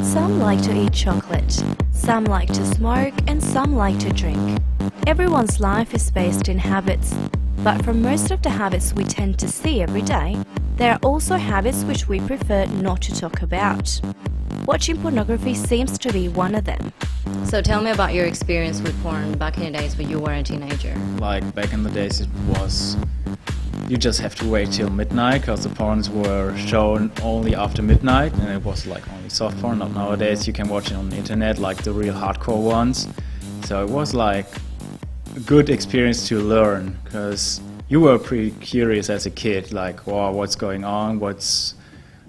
Some like to eat chocolate, some like to smoke, and some like to drink. Everyone's life is based in habits, but for most of the habits we tend to see every day, there are also habits which we prefer not to talk about. Watching pornography seems to be one of them. So tell me about your experience with porn back in the days when you were a teenager. Like back in the days it was, you just have to wait till midnight because the porns were shown only after midnight and it was like only soft porn. Not nowadays, you can watch it on the internet like the real hardcore ones. So it was like a good experience to learn because you were pretty curious as a kid, like, wow, what's going on,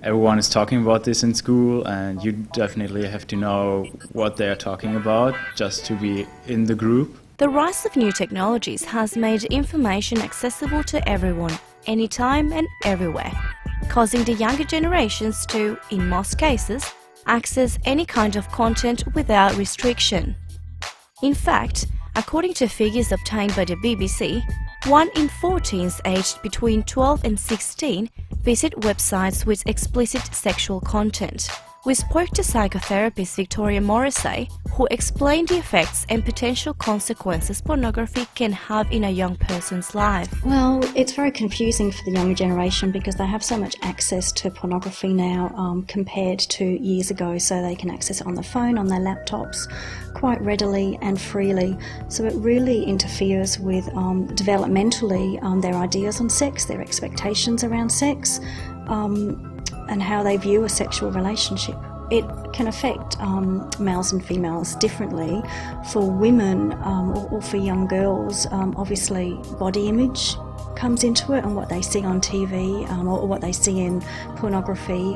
everyone is talking about this in school, and you definitely have to know what they're talking about just to be in the group. The rise of new technologies has made information accessible to everyone, anytime and everywhere, causing the younger generations to, in most cases, access any kind of content without restriction. In fact, according to figures obtained by the BBC, 1 in 4 teens aged between 12 and 16 visit websites with explicit sexual content. We spoke to psychotherapist Victoria Morrissey, who explained the effects and potential consequences pornography can have in a young person's life. Well, it's very confusing for the younger generation because they have so much access to pornography now compared to years ago, so they can access it on their phone, on their laptops, quite readily and freely. So it really interferes with developmentally their ideas on sex, their expectations around sex, and how they view a sexual relationship. It can affect males and females differently. For women or for young girls, obviously body image comes into it and what they see on TV or what they see in pornography.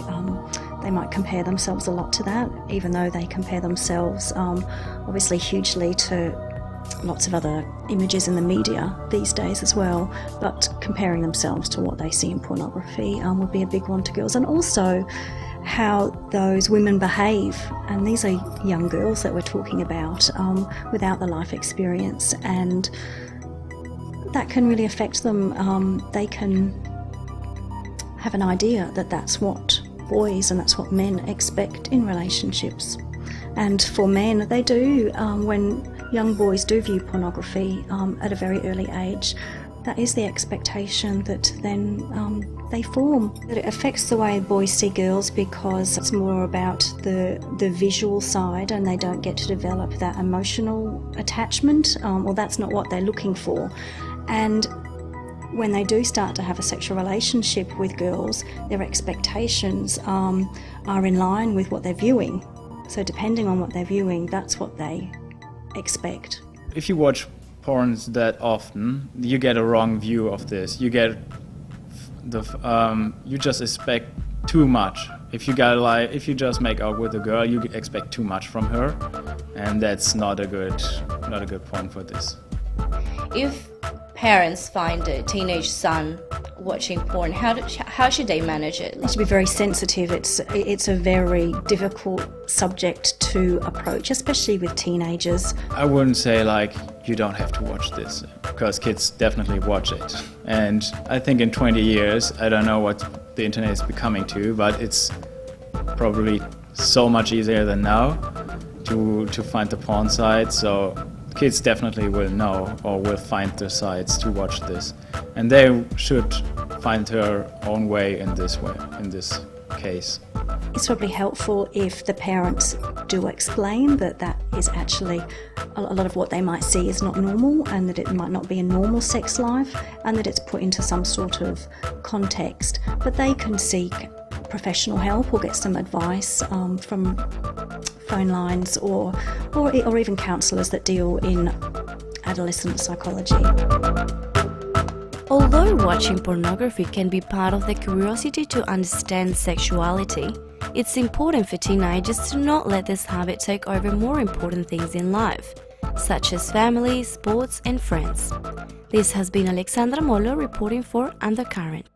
They might compare themselves a lot to that, even though they compare themselves obviously hugely to lots of other images in the media these days as well, but comparing themselves to what they see in pornography would be a big one to girls. And also how those women behave, and these are young girls that we're talking about without the life experience, and that can really affect them. They can have an idea that that's what boys and that's what men expect in relationships. And for men, they do, when young boys do view pornography at a very early age, that is the expectation that then they form. It affects the way boys see girls because it's more about the visual side, and they don't get to develop that emotional attachment, or that's not what they're looking for. And when they do start to have a sexual relationship with girls, their expectations are in line with what they're viewing. So depending on what they're viewing, that's what they expect. If you watch porns that often, you get a wrong view of this. You get you just expect too much. If you just make out with a girl, you expect too much from her, and that's not a good point for this. If parents find a teenage son watching porn, how should they manage it? You have to be very sensitive. It's a very difficult subject to approach, especially with teenagers. I wouldn't say like you don't have to watch this, because kids definitely watch it. And I think in 20 years, I don't know what the internet is becoming to, but it's probably so much easier than now to find the porn sites. So kids definitely will know or will find the sites to watch this, and they should find their own way in this case. It's probably helpful if the parents do explain that is actually a lot of what they might see is not normal, and that it might not be a normal sex life, and that it's put into some sort of context. But they can seek professional help or get some advice from phone lines or even counsellors that deal in adolescent psychology. Although watching pornography can be part of the curiosity to understand sexuality, it's important for teenagers to not let this habit take over more important things in life, such as family, sports and friends. This has been Alexandra Mollo reporting for Undercurrent.